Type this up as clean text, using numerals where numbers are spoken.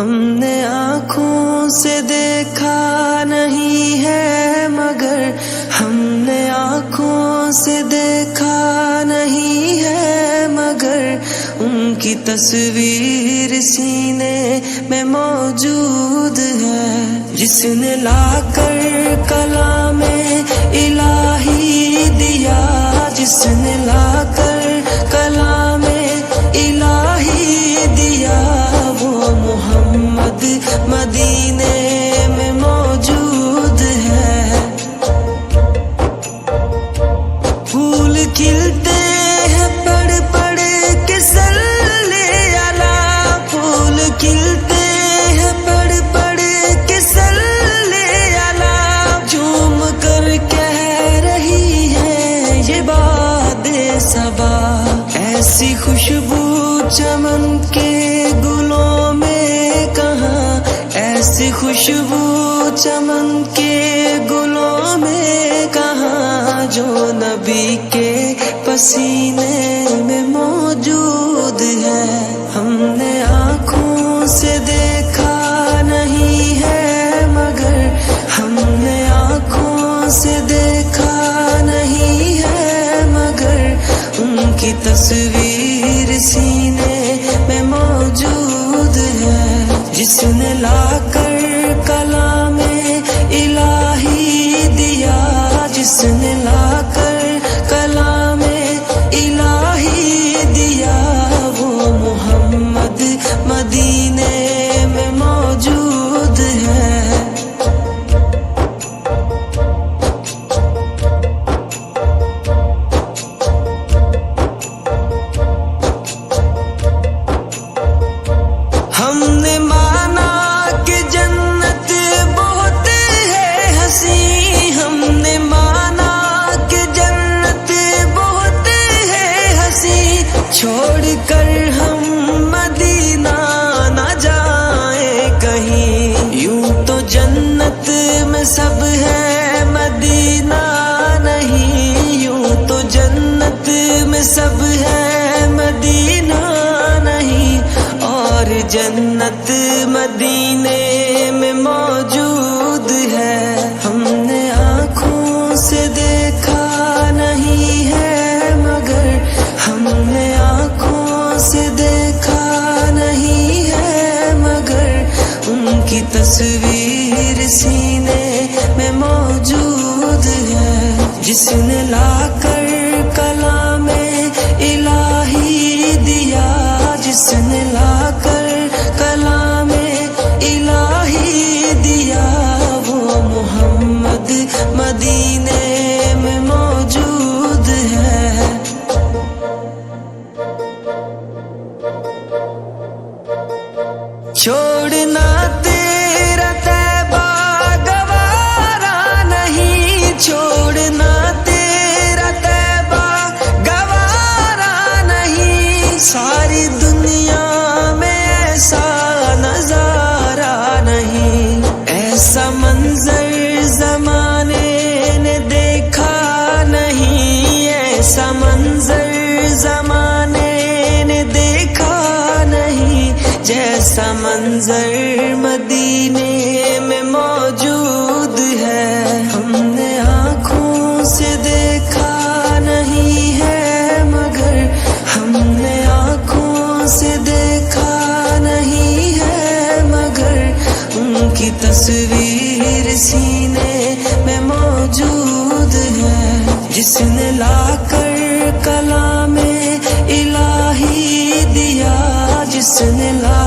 ہم نے آنکھوں سے دیکھا نہیں ہے مگر ہم نے آنکھوں سے دیکھا نہیں ہے مگر ان کی تصویر سینے میں موجود ہے، جس نے لا کر کلام الہی دیا، جس نے لا کر کلام الہی دیا، وہ محمد مدینے میں موجود ہے۔ پھول کھلتے ہیں پڑھ پڑھ کے صلی علی، پھول کھلتے ہیں پڑھ پڑھ کے صلی علی، جھوم کر کہہ رہی ہے یہ باد صبا، ایسی خوشبو چمن کے گلوں میں کہاں، ایسی خوشبو چمن کے گلوں میں کہاں، جو نبی کے پسینے میں موجود ہے۔ ہم نے آنکھوں سے دیکھا نہیں ہے مگر ہم نے آنکھوں سے دیکھا نہیں ہے مگر ان کی تصویر سینے میں موجود ہے، جس نے لا کر کلام الہی دیا، جس نے لا کر کلام الہی دیا، وہ محمد مدینے میں موجود ہے۔ ہم نے مانا کہ جنت بہت ہے حسین، ہم نے مانا کہ جنت بہت ہے حسین، چھوڑ کر ہم مدینہ نہ جائیں کہیں، یوں تو جنت میں سب ہے مدینہ نہیں، یوں تو جنت میں سب ہے مدینہ نہیں، اور جنت مدینے میں موجود ہے۔ ہم نے آنکھوں سے دیکھا نہیں ہے مگر ہم نے آنکھوں سے دیکھا نہیں ہے مگر ان کی تصویر سینے میں موجود ہے، جس نے لا کر کلام الہی دیا، جس نے لا کر کلام الہی دیا، وہ محمد مدینے میں موجود ہے۔ چھوڑنا تیرا طیبہ گوارا نہیں، چھوڑنا تیرا طیبہ گوارا نہیں، ساری دنیا میں ایسا نظارہ نہیں، ایسا منظر زمانے نے دیکھا نہیں، ایسا منظر زمانے نے دیکھا نہیں، جیسا منظر مدینے میں موجود ہے۔ ہم نے آنکھوں سے دیکھا نہیں ہے مگر ہم نے آنکھوں سے دیکھا نہیں ہے مگر ان کی تصویر سینے میں موجود ہے، جس نے لا کر کلام الہی دیا، جس نے لا